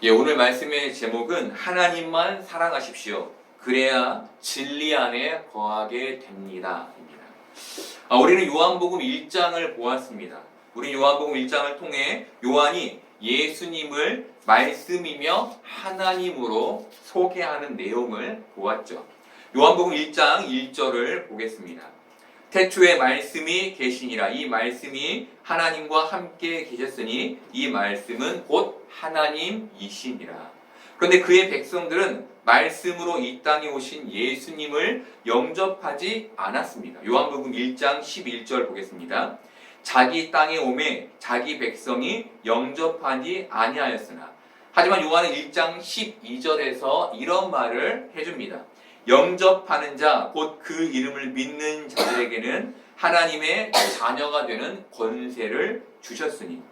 오늘 말씀의 제목은 하나님만 사랑하십시오. 그래야 진리 안에 거하게 됩니다. 우리는 요한복음 1장을 보았습니다. 우리 요한복음 1장을 통해 요한이 예수님을 말씀이며 하나님으로 소개하는 내용을 보았죠. 요한복음 1장 1절을 보겠습니다. 태초에 말씀이 계시니라. 이 말씀이 하나님과 함께 계셨으니 이 말씀은 곧 하나님이시니라. 그런데 그의 백성들은 말씀으로 이 땅에 오신 예수님을 영접하지 않았습니다. 요한복음 1장 11절 보겠습니다. 자기 땅에 오매 자기 백성이 영접하지 아니하였으나. 하지만 요한은 1장 12절에서 이런 말을 해줍니다. 영접하는 자, 곧 그 이름을 믿는 자들에게는 하나님의 자녀가 되는 권세를 주셨으니.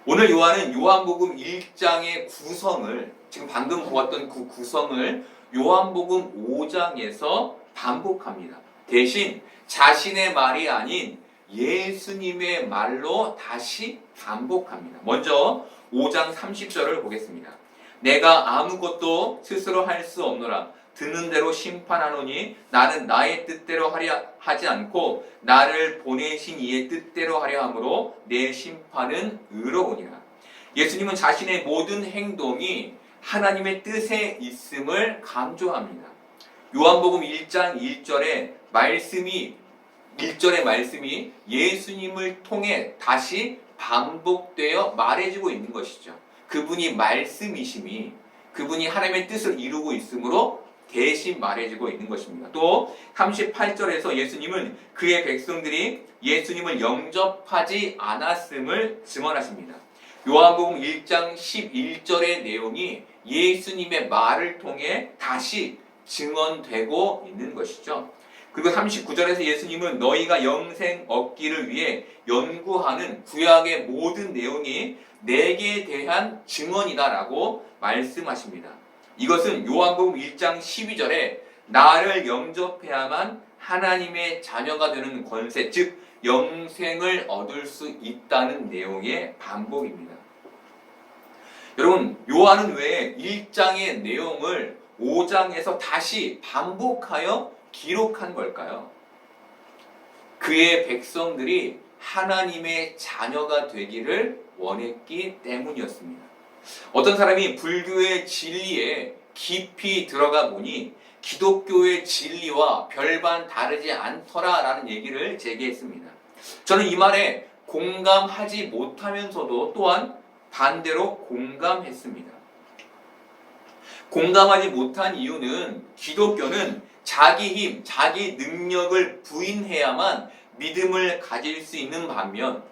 오늘 요한은 요한복음 1장의 구성을, 지금 방금 보았던 그 구성을 요한복음 5장에서 반복합니다. 대신 자신의 말이 아닌 예수님의 말로 다시 반복합니다. 먼저 5장 30절을 보겠습니다. 내가 아무것도 스스로 할 수 없노라. 듣는 대로 심판하노니 나는 나의 뜻대로 하려 하지 않고 나를 보내신 이의 뜻대로 하려 함으로 내 심판은 의로우니라. 예수님은 자신의 모든 행동이 하나님의 뜻에 있음을 강조합니다. 요한복음 1장 1절의 말씀이 예수님을 통해 다시 반복되어 말해지고 있는 것이죠. 그분이 말씀이심이, 그분이 하나님의 뜻을 이루고 있으므로 대신 말해지고 있는 것입니다. 또 38절에서 예수님은 그의 백성들이 예수님을 영접하지 않았음을 증언하십니다. 요한복음 1장 11절의 내용이 예수님의 말을 통해 다시 증언되고 있는 것이죠. 그리고 39절에서 예수님은 너희가 영생 얻기를 위해 연구하는 구약의 모든 내용이 내게 대한 증언이다라고 말씀하십니다. 이것은 요한복음 1장 12절에 나를 영접해야만 하나님의 자녀가 되는 권세, 즉 영생을 얻을 수 있다는 내용의 반복입니다. 여러분, 요한은 왜 1장의 내용을 5장에서 다시 반복하여 기록한 걸까요? 그의 백성들이 하나님의 자녀가 되기를 원했기 때문이었습니다. 어떤 사람이 불교의 진리에 깊이 들어가 보니 기독교의 진리와 별반 다르지 않더라라는 얘기를 제기했습니다. 저는 이 말에 공감하지 못하면서도 또한 반대로 공감했습니다. 공감하지 못한 이유는 기독교는 자기 힘, 자기 능력을 부인해야만 믿음을 가질 수 있는 반면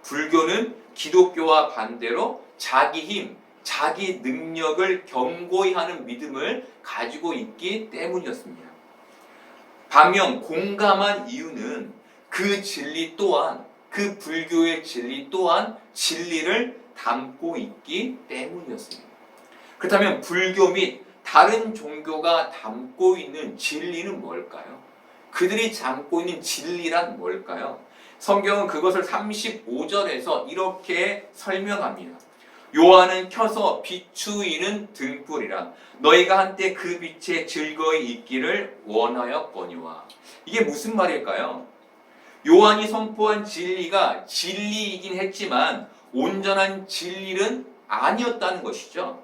불교는 기독교와 반대로 자기 힘, 자기 능력을 견고히 하는 믿음을 가지고 있기 때문이었습니다. 반면 공감한 이유는 그 진리 또한, 그 불교의 진리 또한 진리를 담고 있기 때문이었습니다. 그렇다면 불교 및 다른 종교가 담고 있는 진리는 뭘까요? 그들이 담고 있는 진리란 뭘까요? 성경은 그것을 35절에서 이렇게 설명합니다. 요한은 켜서 비추이는 등불이라 너희가 한때 그 빛에 즐거이 있기를 원하였거니와. 이게 무슨 말일까요? 요한이 선포한 진리가 진리이긴 했지만 온전한 진리는 아니었다는 것이죠.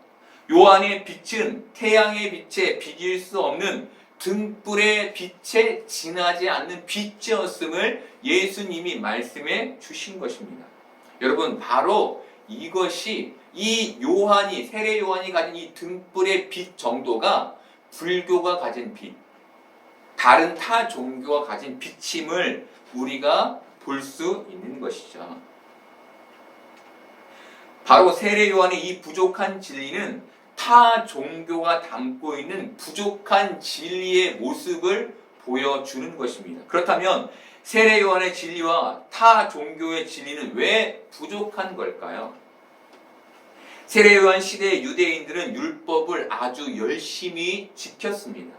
요한의 빛은 태양의 빛에 비길 수 없는 등불의 빛에 지나지 않는 빛이었음을 예수님이 말씀해 주신 것입니다. 여러분, 바로 이것이 이 요한이, 세례 요한이 가진 이 등불의 빛 정도가 불교가 가진 빛, 다른 타 종교가 가진 빛임을 우리가 볼 수 있는 것이죠. 바로 세례 요한의 이 부족한 진리는 타 종교가 담고 있는 부족한 진리의 모습을 보여주는 것입니다. 그렇다면 세례 요한의 진리와 타 종교의 진리는 왜 부족한 걸까요? 세례 요한 시대의 유대인들은 율법을 아주 열심히 지켰습니다.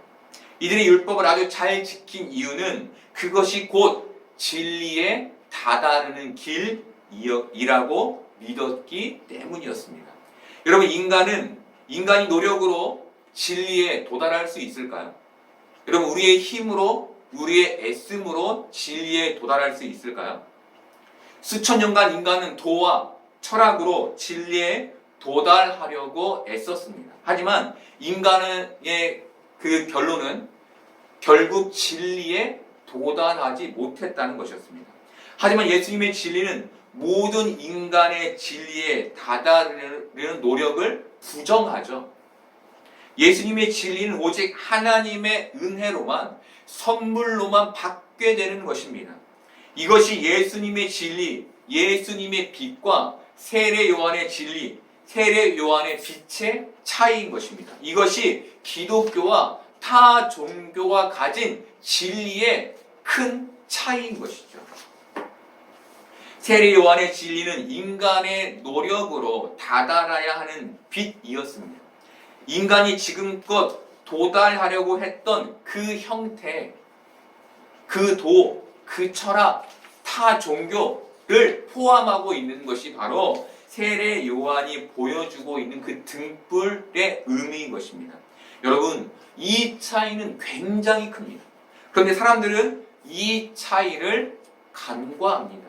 이들이 율법을 아주 잘 지킨 이유는 그것이 곧 진리에 다다르는 길이라고 믿었기 때문이었습니다. 여러분, 인간이 노력으로 진리에 도달할 수 있을까요? 여러분, 우리의 힘으로, 우리의 애씀으로 진리에 도달할 수 있을까요? 수천 년간 인간은 도와 철학으로 진리에 도달하려고 애썼습니다. 하지만 인간의 그 결론은 결국 진리에 도달하지 못했다는 것이었습니다. 하지만 예수님의 진리는 모든 인간의 진리에 다다르는 노력을 부정하죠. 예수님의 진리는 오직 하나님의 은혜로만, 선물로만 받게 되는 것입니다. 이것이 예수님의 진리, 예수님의 빛과 세례 요한의 진리, 세례 요한의 빛의 차이인 것입니다. 이것이 기독교와 타 종교가 가진 진리의 큰 차이인 것이죠. 세례 요한의 진리는 인간의 노력으로 다다라야 하는 빛이었습니다. 인간이 지금껏 도달하려고 했던 그 형태, 그 도, 그 철학, 타 종교를 포함하고 있는 것이 바로 세례 요한이 보여주고 있는 그 등불의 의미인 것입니다. 여러분, 이 차이는 굉장히 큽니다. 그런데 사람들은 이 차이를 간과합니다.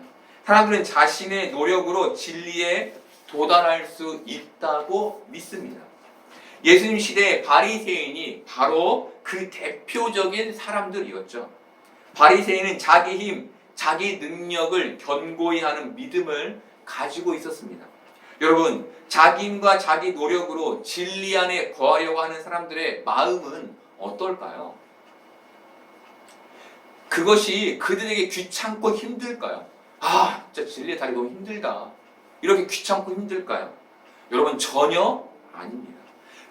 사람들은 자신의 노력으로 진리에 도달할 수 있다고 믿습니다. 예수님 시대의 바리새인이 바로 그 대표적인 사람들이었죠. 바리새인은 자기 힘, 자기 능력을 견고히 하는 믿음을 가지고 있었습니다. 여러분, 자기 힘과 자기 노력으로 진리 안에 거하려고 하는 사람들의 마음은 어떨까요? 그것이 그들에게 귀찮고 힘들까요? 아, 진짜 진리의 달이 너무 힘들다. 이렇게 귀찮고 힘들까요? 여러분, 전혀 아닙니다.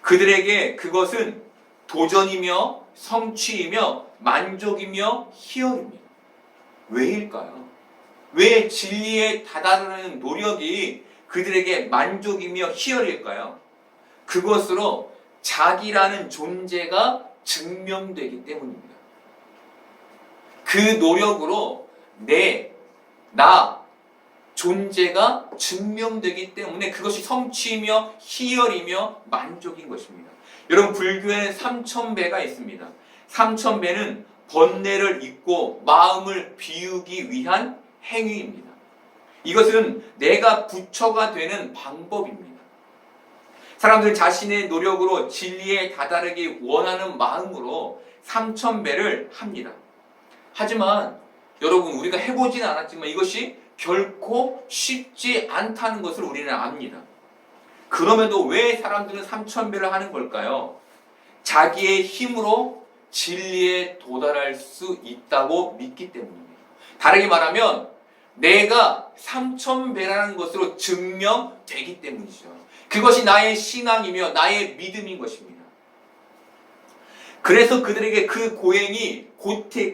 그들에게 그것은 도전이며 성취이며 만족이며 희열입니다. 왜일까요? 왜 진리에 다다르는 노력이 그들에게 만족이며 희열일까요? 그것으로 자기라는 존재가 증명되기 때문입니다. 그 노력으로 나 존재가 증명되기 때문에 그것이 성취이며 희열이며 만족인 것입니다. 여러분, 불교에는 삼천배가 있습니다. 삼천배는 번뇌를 잊고 마음을 비우기 위한 행위입니다. 이것은 내가 부처가 되는 방법입니다. 사람들 자신의 노력으로 진리에 다다르기 원하는 마음으로 삼천배를 합니다. 하지만 여러분, 우리가 해보진 않았지만 이것이 결코 쉽지 않다는 것을 우리는 압니다. 그럼에도 왜 사람들은 삼천배를 하는 걸까요? 자기의 힘으로 진리에 도달할 수 있다고 믿기 때문입니다. 다르게 말하면 내가 삼천배라는 것으로 증명되기 때문이죠. 그것이 나의 신앙이며 나의 믿음인 것입니다. 그래서 그들에게 그 고행이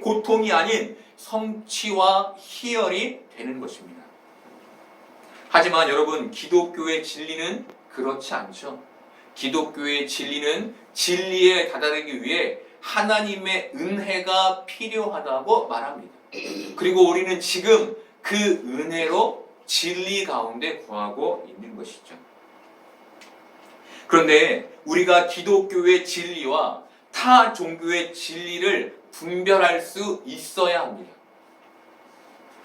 고통이 아닌 성취와 희열이 되는 것입니다. 하지만 여러분, 기독교의 진리는 그렇지 않죠. 기독교의 진리는 진리에 다다르기 위해 하나님의 은혜가 필요하다고 말합니다. 그리고 우리는 지금 그 은혜로 진리 가운데 거하고 있는 것이죠. 그런데 우리가 기독교의 진리와 타 종교의 진리를 분별할 수 있어야 합니다.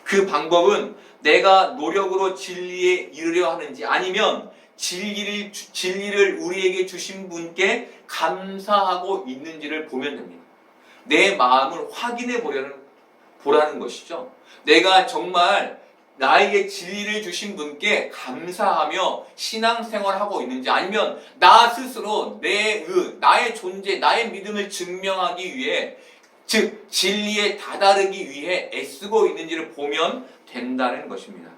그 방법은 내가 노력으로 진리에 이르려 하는지 아니면 진리를 우리에게 주신 분께 감사하고 있는지를 보면 됩니다. 내 마음을 확인해 보라는 것이죠. 내가 정말 나에게 진리를 주신 분께 감사하며 신앙생활을 하고 있는지 아니면 나 스스로 나의 존재, 나의 믿음을 증명하기 위해 즉 진리에 다다르기 위해 애쓰고 있는지를 보면 된다는 것입니다.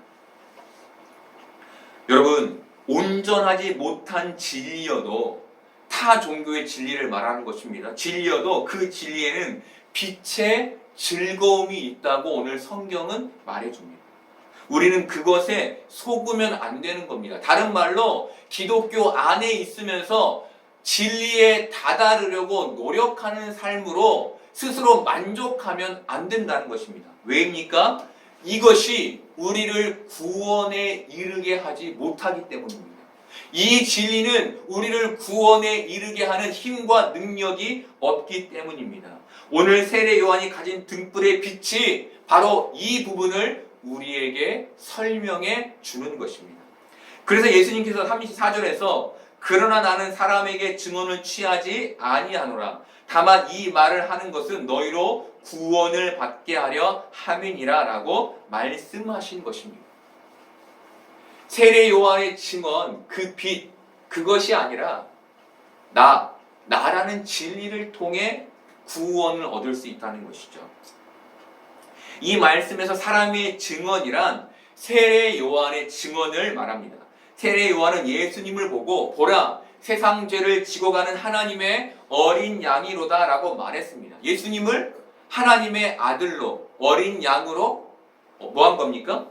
여러분, 온전하지 못한 진리여도 타 종교의 진리를 말하는 것입니다. 진리여도 그 진리에는 빛의 즐거움이 있다고 오늘 성경은 말해줍니다. 우리는 그것에 속으면 안 되는 겁니다. 다른 말로 기독교 안에 있으면서 진리에 다다르려고 노력하는 삶으로 스스로 만족하면 안 된다는 것입니다. 왜입니까? 이것이 우리를 구원에 이르게 하지 못하기 때문입니다. 이 진리는 우리를 구원에 이르게 하는 힘과 능력이 없기 때문입니다. 오늘 세례 요한이 가진 등불의 빛이 바로 이 부분을 우리에게 설명해 주는 것입니다. 그래서 예수님께서 34절에서 그러나 나는 사람에게 증언을 취하지 아니하노라. 다만 이 말을 하는 것은 너희로 구원을 받게 하려 함이니라 라고 말씀하신 것입니다. 세례 요한의 증언, 그 빛, 그것이 아니라 나라는 진리를 통해 구원을 얻을 수 있다는 것이죠. 이 말씀에서 사람의 증언이란 세례 요한의 증언을 말합니다. 세례 요한은 예수님을 보고 보라 세상 죄를 지고 가는 하나님의 어린 양이로다 라고 말했습니다. 예수님을 하나님의 아들로 어린 양으로 뭐 한 겁니까?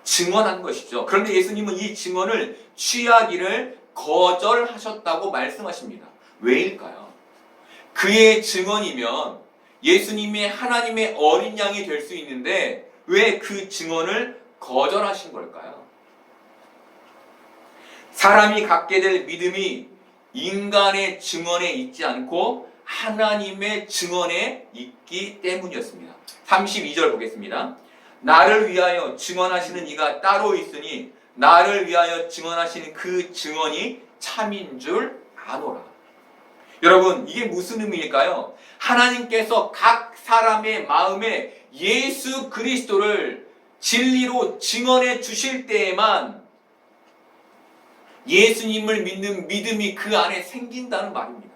증언한 것이죠. 그런데 예수님은 이 증언을 취하기를 거절하셨다고 말씀하십니다. 왜일까요? 그의 증언이면 예수님이 하나님의 어린 양이 될 수 있는데 왜 그 증언을 거절하신 걸까요? 사람이 갖게 될 믿음이 인간의 증언에 있지 않고 하나님의 증언에 있기 때문이었습니다. 32절 보겠습니다. 나를 위하여 증언하시는 이가 따로 있으니 나를 위하여 증언하시는 그 증언이 참인 줄 아노라. 여러분, 이게 무슨 의미일까요? 하나님께서 각 사람의 마음에 예수 그리스도를 진리로 증언해 주실 때에만 예수님을 믿는 믿음이 그 안에 생긴다는 말입니다.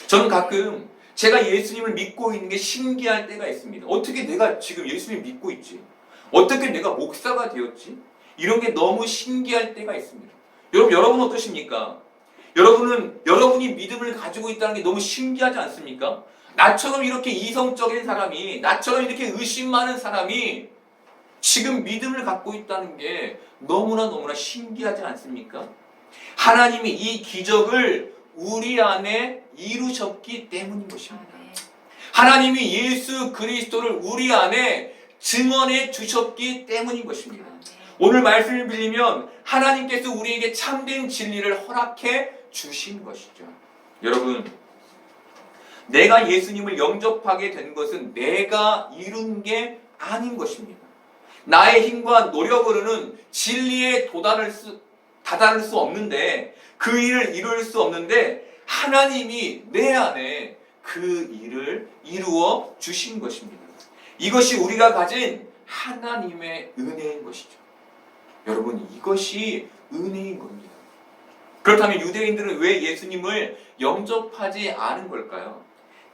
저는 가끔 제가 예수님을 믿고 있는 게 신기할 때가 있습니다. 어떻게 내가 지금 예수님 믿고 있지? 어떻게 내가 목사가 되었지? 이런 게 너무 신기할 때가 있습니다. 여러분 어떠십니까? 여러분이 믿음을 가지고 있다는 게 너무 신기하지 않습니까? 나처럼 이렇게 이성적인 사람이, 나처럼 이렇게 의심 많은 사람이 지금 믿음을 갖고 있다는 게 너무나 신기하지 않습니까? 하나님이 이 기적을 우리 안에 이루셨기 때문인 것입니다. 하나님이 예수 그리스도를 우리 안에 증언해 주셨기 때문인 것입니다. 오늘 말씀을 빌리면 하나님께서 우리에게 참된 진리를 허락해 주신 것이죠. 여러분, 내가 예수님을 영접하게 된 것은 내가 이룬 게 아닌 것입니다. 나의 힘과 노력으로는 진리에 다다를 수 없는데 그 일을 이룰 수 없는데 하나님이 내 안에 그 일을 이루어 주신 것입니다. 이것이 우리가 가진 하나님의 은혜인 것이죠. 여러분, 이것이 은혜인 겁니다. 그렇다면 유대인들은 왜 예수님을 영접하지 않은 걸까요?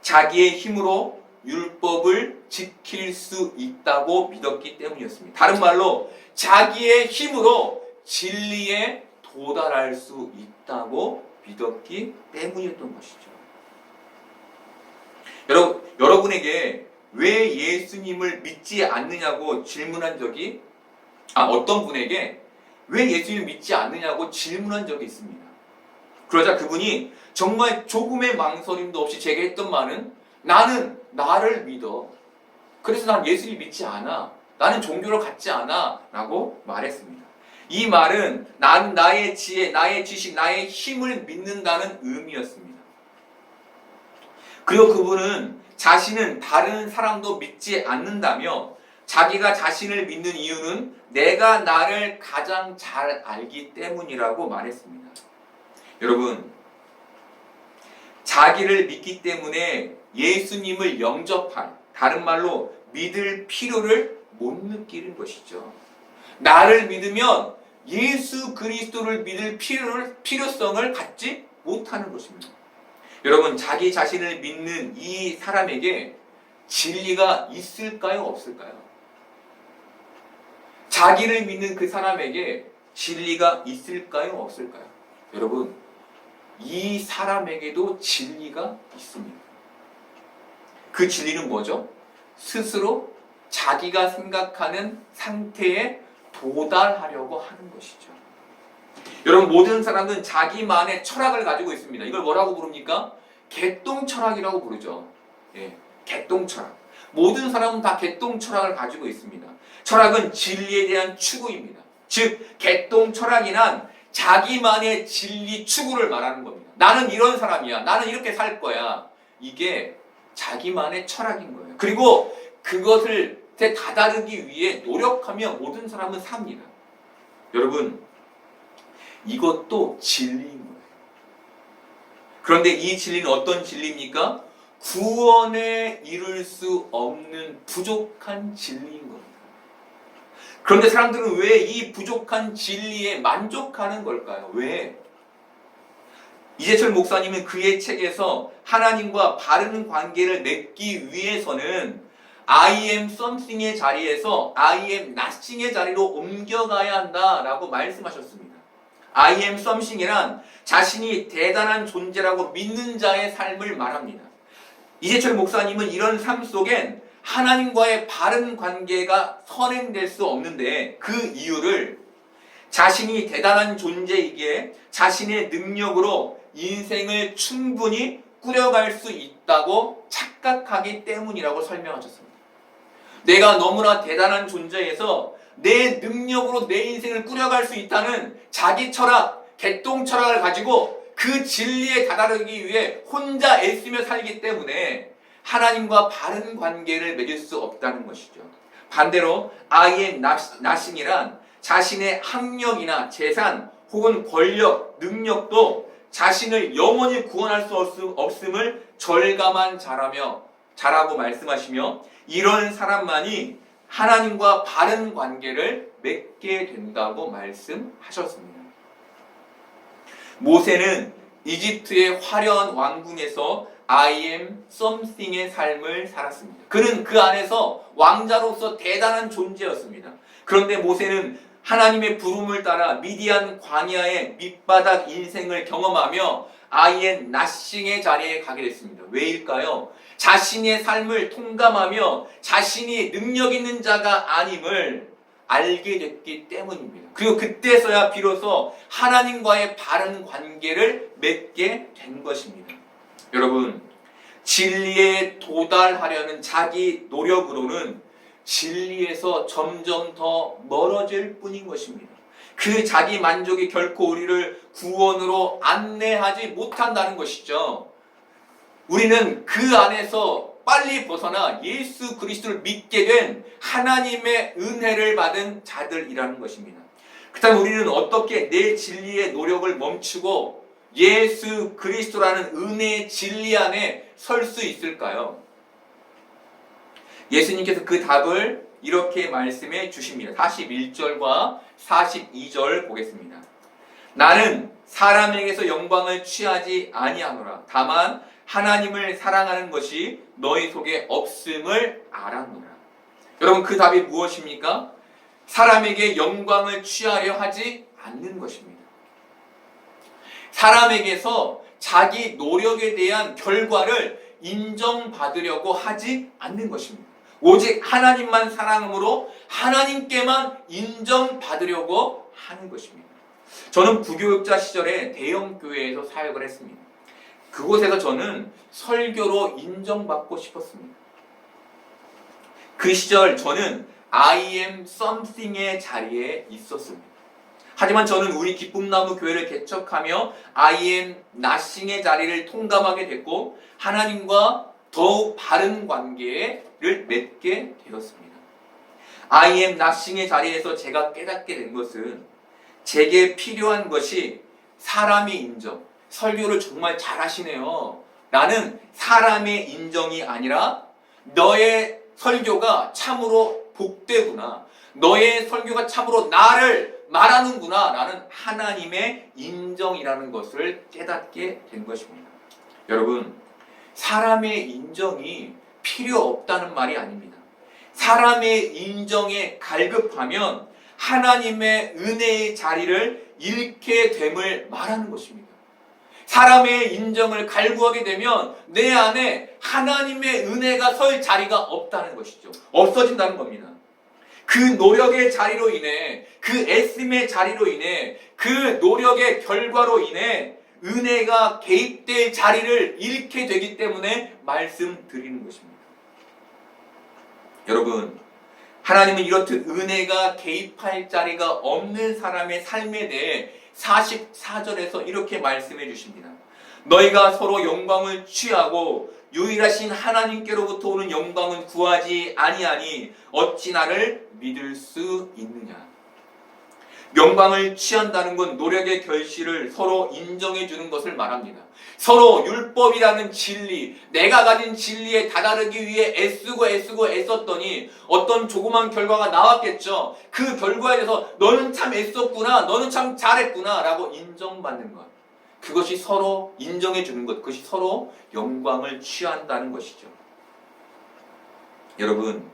자기의 힘으로 율법을 지킬 수 있다고 믿었기 때문이었습니다. 다른 말로 자기의 힘으로 진리에 도달할 수 있다고 믿었기 때문이었던 것이죠. 여러분에게 왜 예수님을 믿지 않느냐고 질문한 적이 어떤 분에게 왜 예수님을 믿지 않느냐고 질문한 적이 있습니다. 그러자 그분이 정말 조금의 망설임도 없이 제게 했던 말은 나는 나를 믿어. 그래서 난 예수를 믿지 않아. 나는 종교를 갖지 않아. 라고 말했습니다. 이 말은 나는 나의 지혜, 나의 지식, 나의 힘을 믿는다는 의미였습니다. 그리고 그분은 자신은 다른 사람도 믿지 않는다며 자기가 자신을 믿는 이유는 내가 나를 가장 잘 알기 때문이라고 말했습니다. 여러분, 자기를 믿기 때문에 예수님을 영접할, 다른 말로 믿을 필요를 못 느끼는 것이죠. 나를 믿으면 예수 그리스도를 믿을 필요성을 갖지 못하는 것입니다. 여러분, 자기 자신을 믿는 이 사람에게 진리가 있을까요? 없을까요? 자기를 믿는 그 사람에게 진리가 있을까요? 없을까요? 여러분, 이 사람에게도 진리가 있습니다. 그 진리는 뭐죠? 스스로 자기가 생각하는 상태에 도달하려고 하는 것이죠. 여러분, 모든 사람은 자기만의 철학을 가지고 있습니다. 이걸 뭐라고 부릅니까? 개똥철학이라고 부르죠. 예, 개똥철학. 모든 사람은 다 개똥철학을 가지고 있습니다. 철학은 진리에 대한 추구입니다. 즉, 개똥철학이란 자기만의 진리 추구를 말하는 겁니다. 나는 이런 사람이야. 나는 이렇게 살 거야. 이게 자기만의 철학인 거예요. 그리고 그것을 다다르기 위해 노력하며 모든 사람은 삽니다. 여러분, 이것도 진리인 거예요. 그런데 이 진리는 어떤 진리입니까? 구원에 이룰 수 없는 부족한 진리인 겁니다. 그런데 사람들은 왜 이 부족한 진리에 만족하는 걸까요? 왜? 이재철 목사님은 그의 책에서 하나님과 바른 관계를 맺기 위해서는 I am something의 자리에서 I am nothing의 자리로 옮겨가야 한다라고 말씀하셨습니다. I am something이란 자신이 대단한 존재라고 믿는 자의 삶을 말합니다. 이재철 목사님은 이런 삶 속엔 하나님과의 바른 관계가 선행될 수 없는데 그 이유를 자신이 대단한 존재이기에 자신의 능력으로 인생을 충분히 꾸려갈 수 있다고 착각하기 때문이라고 설명하셨습니다. 내가 너무나 대단한 존재에서 내 능력으로 내 인생을 꾸려갈 수 있다는 자기 철학, 개똥 철학을 가지고 그 진리에 다다르기 위해 혼자 애쓰며 살기 때문에 하나님과 바른 관계를 맺을 수 없다는 것이죠. 반대로 I am nothing이란 자신의 학력이나 재산 혹은 권력, 능력도 자신을 영원히 구원할 수 없음을 절감한 자라고 말씀하시며 이런 사람만이 하나님과 바른 관계를 맺게 된다고 말씀하셨습니다. 모세는 이집트의 화려한 왕궁에서 I am something의 삶을 살았습니다. 그는 그 안에서 왕자로서 대단한 존재였습니다. 그런데 모세는 하나님의 부름을 따라 미디안 광야의 밑바닥 인생을 경험하며 I am nothing의 자리에 가게 됐습니다. 왜일까요? 자신의 삶을 통감하며 자신이 능력 있는 자가 아님을 알게 됐기 때문입니다. 그리고 그때서야 비로소 하나님과의 바른 관계를 맺게 된 것입니다. 여러분, 진리에 도달하려는 자기 노력으로는 진리에서 점점 더 멀어질 뿐인 것입니다. 그 자기 만족이 결코 우리를 구원으로 안내하지 못한다는 것이죠. 우리는 그 안에서 빨리 벗어나 예수 그리스도를 믿게 된 하나님의 은혜를 받은 자들이라는 것입니다. 그렇다면 우리는 어떻게 내 진리의 노력을 멈추고 예수 그리스도라는 은혜의 진리 안에 설 수 있을까요? 예수님께서 그 답을 이렇게 말씀해 주십니다. 41절과 42절 보겠습니다. 나는 사람에게서 영광을 취하지 아니하노라. 다만 하나님을 사랑하는 것이 너희 속에 없음을 알았노라. 여러분, 그 답이 무엇입니까? 사람에게 영광을 취하려 하지 않는 것입니다. 사람에게서 자기 노력에 대한 결과를 인정받으려고 하지 않는 것입니다. 오직 하나님만 사랑함으로 하나님께만 인정받으려고 하는 것입니다. 저는 부교육자 시절에 대형 교회에서 사역을 했습니다. 그곳에서 저는 설교로 인정받고 싶었습니다. 그 시절 저는 I am something의 자리에 있었습니다. 하지만 저는 우리 기쁨나무 교회를 개척하며 I am nothing의 자리를 통감하게 됐고 하나님과 더욱 바른 관계를 맺게 되었습니다. I am nothing의 자리에서 제가 깨닫게 된 것은 제게 필요한 것이 사람의 인정, 설교를 정말 잘하시네요 라는 사람의 인정이 아니라 너의 설교가 참으로 복되구나, 너의 설교가 참으로 나를 말하는구나 라는 하나님의 인정이라는 것을 깨닫게 된 것입니다. 여러분, 사람의 인정이 필요 없다는 말이 아닙니다. 사람의 인정에 갈급하면 하나님의 은혜의 자리를 잃게 됨을 말하는 것입니다. 사람의 인정을 갈구하게 되면 내 안에 하나님의 은혜가 설 자리가 없다는 것이죠. 없어진다는 겁니다. 그 노력의 자리로 인해, 그 애씀의 자리로 인해, 그 노력의 결과로 인해 은혜가 개입될 자리를 잃게 되기 때문에 말씀드리는 것입니다. 여러분, 하나님은 이렇듯 은혜가 개입할 자리가 없는 사람의 삶에 대해 44절에서 이렇게 말씀해 주십니다. 너희가 서로 영광을 취하고 유일하신 하나님께로부터 오는 영광은 구하지 아니하니 어찌 나를 믿을 수 있느냐. 영광을 취한다는 건 노력의 결실을 서로 인정해 주는 것을 말합니다. 서로 율법이라는 진리, 내가 가진 진리에 다다르기 위해 애쓰고 애썼더니 어떤 조그만 결과가 나왔겠죠. 그 결과에 대해서 너는 참 애썼구나, 너는 참 잘했구나 라고 인정받는 것. 그것이 서로 인정해 주는 것, 그것이 서로 영광을 취한다는 것이죠. 여러분,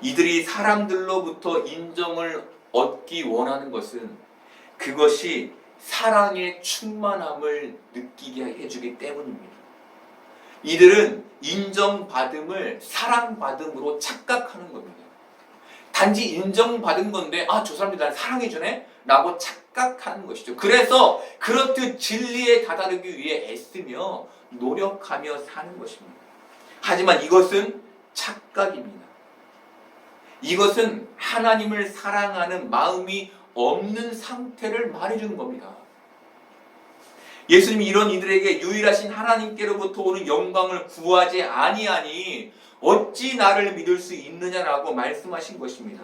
이들이 사람들로부터 인정을 얻기 원하는 것은 그것이 사랑의 충만함을 느끼게 해주기 때문입니다. 이들은 인정받음을 사랑받음으로 착각하는 겁니다. 단지 인정받은 건데 저 사람들이 나를 사랑해주네? 라고 착각하는 것이죠. 그래서 그렇듯 진리에 다다르기 위해 애쓰며 노력하며 사는 것입니다. 하지만 이것은 착각입니다. 이것은 하나님을 사랑하는 마음이 없는 상태를 말해주는 겁니다. 예수님이 이런 이들에게 유일하신 하나님께로부터 오는 영광을 구하지 아니하니 어찌 나를 믿을 수 있느냐라고 말씀하신 것입니다.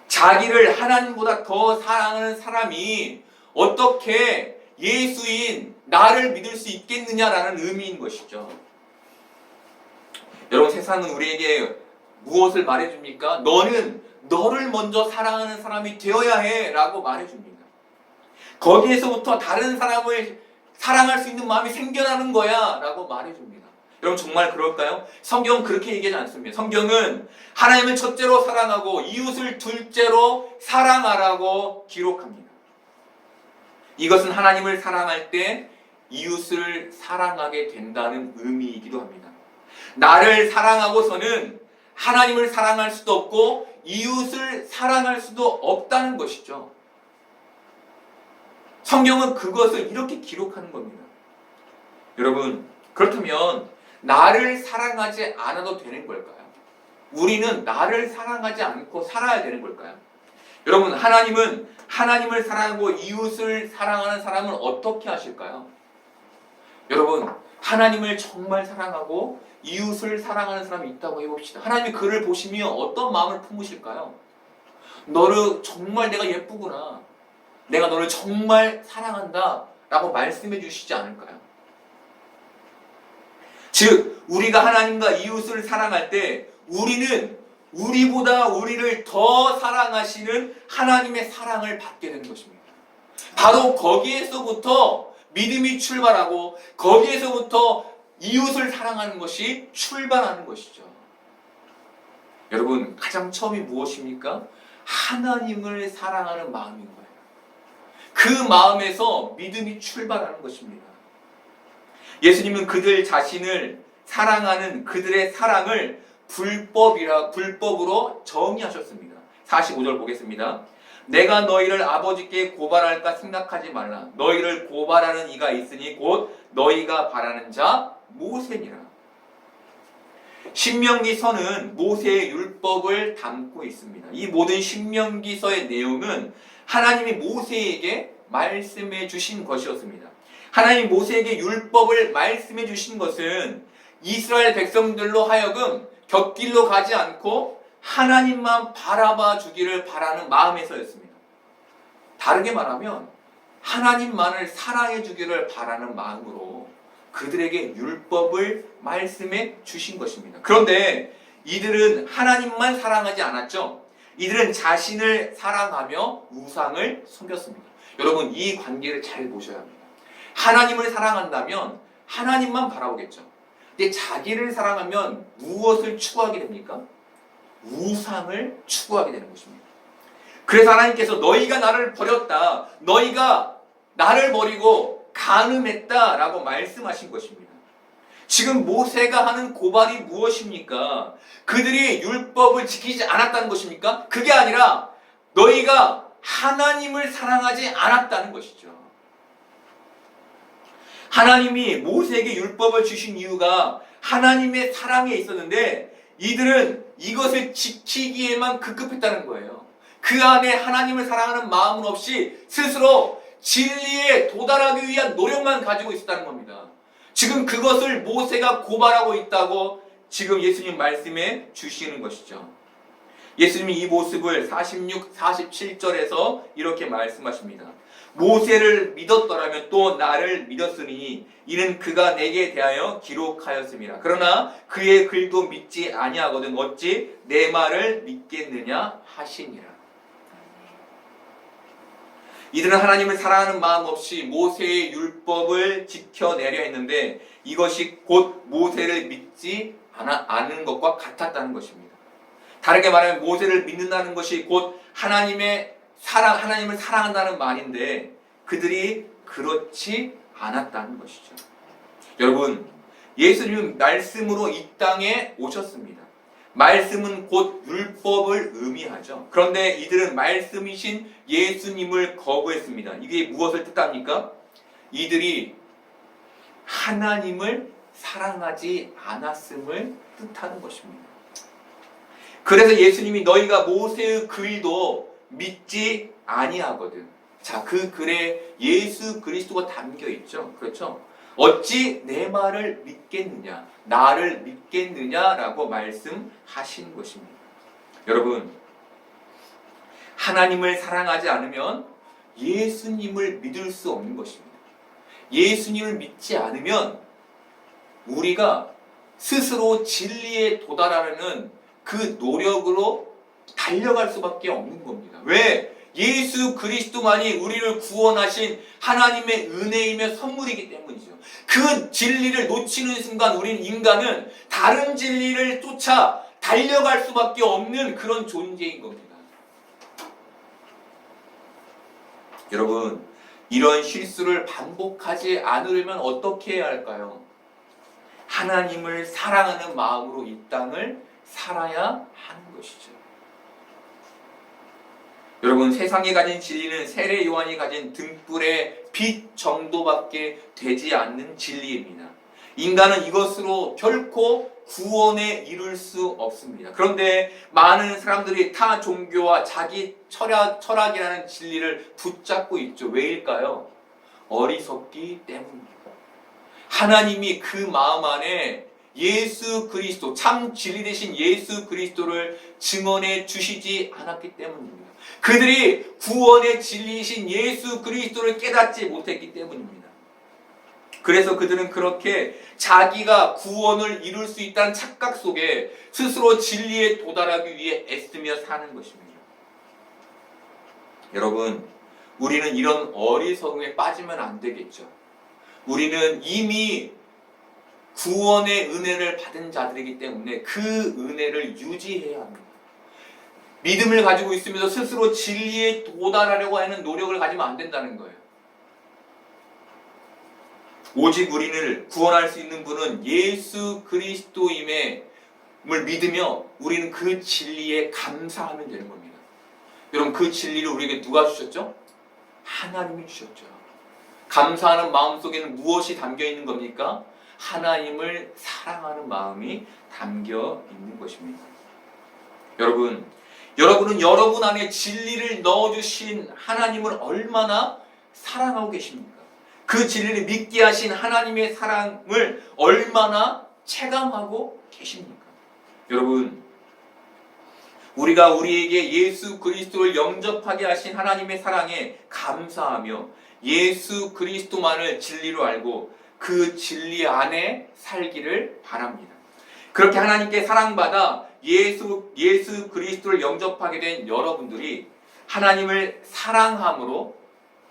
자기를 하나님보다 더 사랑하는 사람이 어떻게 예수인 나를 믿을 수 있겠느냐라는 의미인 것이죠. 여러분, 세상은 우리에게 무엇을 말해줍니까? 너는 너를 먼저 사랑하는 사람이 되어야 해 라고 말해줍니다. 거기에서부터 다른 사람을 사랑할 수 있는 마음이 생겨나는 거야 라고 말해줍니다. 여러분, 정말 그럴까요? 성경은 그렇게 얘기하지 않습니다. 성경은 하나님을 첫째로 사랑하고 이웃을 둘째로 사랑하라고 기록합니다. 이것은 하나님을 사랑할 때 이웃을 사랑하게 된다는 의미이기도 합니다. 나를 사랑하고서는 하나님을 사랑할 수도 없고 이웃을 사랑할 수도 없다는 것이죠. 성경은 그것을 이렇게 기록하는 겁니다. 여러분, 그렇다면 나를 사랑하지 않아도 되는 걸까요? 우리는 나를 사랑하지 않고 살아야 되는 걸까요? 여러분, 하나님은 하나님을 사랑하고 이웃을 사랑하는 사람을 어떻게 하실까요? 여러분, 하나님을 정말 사랑하고 이웃을 사랑하는 사람이 있다고 해봅시다. 하나님이 그를 보시면 어떤 마음을 품으실까요? 너를 정말 내가 예쁘구나, 내가 너를 정말 사랑한다 라고 말씀해 주시지 않을까요? 즉, 우리가 하나님과 이웃을 사랑할 때 우리는 우리보다 우리를 더 사랑하시는 하나님의 사랑을 받게 되는 것입니다. 바로 거기에서부터 믿음이 출발하고 거기에서부터 이웃을 사랑하는 것이 출발하는 것이죠. 여러분, 가장 처음이 무엇입니까? 하나님을 사랑하는 마음인 거예요. 그 마음에서 믿음이 출발하는 것입니다. 예수님은 그들 자신을 사랑하는 그들의 사랑을 불법으로 정의하셨습니다. 45절 보겠습니다. 내가 너희를 아버지께 고발할까 생각하지 말라. 너희를 고발하는 이가 있으니 곧 너희가 바라는 자 모세니라. 신명기서는 모세의 율법을 담고 있습니다. 이 모든 신명기서의 내용은 하나님이 모세에게 말씀해 주신 것이었습니다. 하나님 모세에게 율법을 말씀해 주신 것은 이스라엘 백성들로 하여금 곁길로 가지 않고 하나님만 바라봐 주기를 바라는 마음에서였습니다. 다르게 말하면 하나님만을 사랑해 주기를 바라는 마음으로 그들에게 율법을 말씀해 주신 것입니다. 그런데 이들은 하나님만 사랑하지 않았죠. 이들은 자신을 사랑하며 우상을 섬겼습니다. 여러분, 이 관계를 잘 보셔야 합니다. 하나님을 사랑한다면 하나님만 바라보겠죠. 근데 자기를 사랑하면 무엇을 추구하게 됩니까? 우상을 추구하게 되는 것입니다. 그래서 하나님께서 너희가 나를 버렸다, 너희가 나를 버리고 간음했다 라고 말씀하신 것입니다. 지금 모세가 하는 고발이 무엇입니까? 그들이 율법을 지키지 않았다는 것입니까? 그게 아니라 너희가 하나님을 사랑하지 않았다는 것이죠. 하나님이 모세에게 율법을 주신 이유가 하나님의 사랑에 있었는데 이들은 이것을 지키기에만 급급했다는 거예요. 그 안에 하나님을 사랑하는 마음은 없이 스스로 진리에 도달하기 위한 노력만 가지고 있었다는 겁니다. 지금 그것을 모세가 고발하고 있다고 지금 예수님 말씀해 주시는 것이죠. 예수님이 이 모습을 46, 47절에서 이렇게 말씀하십니다. 모세를 믿었더라면 또 나를 믿었으니 이는 그가 내게 대하여 기록하였음이라. 그러나 그의 글도 믿지 아니하거든 어찌 내 말을 믿겠느냐 하시니라. 이들은 하나님을 사랑하는 마음 없이 모세의 율법을 지켜내려 했는데 이것이 곧 모세를 믿지 않은 것과 같았다는 것입니다. 다르게 말하면 모세를 믿는다는 것이 곧 하나님을 사랑한다는 말인데 그들이 그렇지 않았다는 것이죠. 여러분, 예수님은 말씀으로 이 땅에 오셨습니다. 말씀은 곧 율법을 의미하죠. 그런데 이들은 말씀이신 예수님을 거부했습니다. 이게 무엇을 뜻합니까? 이들이 하나님을 사랑하지 않았음을 뜻하는 것입니다. 그래서 예수님이 너희가 모세의 글도 믿지 아니하거든. 자, 그 글에 예수 그리스도가 담겨 있죠. 그렇죠? 어찌 내 말을 믿겠느냐, 나를 믿겠느냐라고 말씀하신 것입니다. 여러분, 하나님을 사랑하지 않으면 예수님을 믿을 수 없는 것입니다. 예수님을 믿지 않으면 우리가 스스로 진리에 도달하려는 그 노력으로 달려갈 수밖에 없는 겁니다. 왜? 예수 그리스도만이 우리를 구원하신 하나님의 은혜이며 선물이기 때문이죠. 그 진리를 놓치는 순간 우리는 인간은 다른 진리를 쫓아 달려갈 수밖에 없는 그런 존재인 겁니다. 여러분, 이런 실수를 반복하지 않으려면 어떻게 해야 할까요? 하나님을 사랑하는 마음으로 이 땅을 살아야 하는 것이죠. 여러분, 세상이 가진 진리는 세례 요한이 가진 등불의 빛 정도밖에 되지 않는 진리입니다. 인간은 이것으로 결코 구원에 이룰 수 없습니다. 그런데 많은 사람들이 타 종교와 자기 철학이라는 진리를 붙잡고 있죠. 왜일까요? 어리석기 때문입니다. 하나님이 그 마음 안에 예수 그리스도, 참 진리 되신 예수 그리스도를 증언해 주시지 않았기 때문입니다. 그들이 구원의 진리이신 예수 그리스도를 깨닫지 못했기 때문입니다. 그래서 그들은 그렇게 자기가 구원을 이룰 수 있다는 착각 속에 스스로 진리에 도달하기 위해 애쓰며 사는 것입니다. 여러분, 우리는 이런 어리석음에 빠지면 안 되겠죠. 우리는 이미 구원의 은혜를 받은 자들이기 때문에 그 은혜를 유지해야 합니다. 믿음을 가지고 있으면서 스스로 진리에 도달하려고 하는 노력을 가지면 안 된다는 거예요. 오직 우리를 구원할 수 있는 분은 예수 그리스도임을 믿으며 우리는 그 진리에 감사하면 되는 겁니다. 여러분, 그 진리를 우리에게 누가 주셨죠? 하나님이 주셨죠. 감사하는 마음 속에는 무엇이 담겨 있는 겁니까? 하나님을 사랑하는 마음이 담겨 있는 것입니다. 여러분은 여러분 안에 진리를 넣어주신 하나님을 얼마나 사랑하고 계십니까? 그 진리를 믿게 하신 하나님의 사랑을 얼마나 체감하고 계십니까? 여러분, 우리가 우리에게 예수 그리스도를 영접하게 하신 하나님의 사랑에 감사하며 예수 그리스도만을 진리로 알고 그 진리 안에 살기를 바랍니다. 그렇게 하나님께 사랑받아 예수 그리스도를 영접하게 된 여러분들이 하나님을 사랑함으로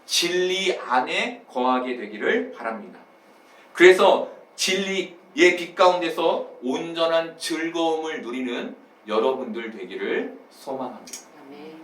진리 안에 거하게 되기를 바랍니다. 그래서 진리의 빛 가운데서 온전한 즐거움을 누리는 여러분들 되기를 소망합니다. 아멘.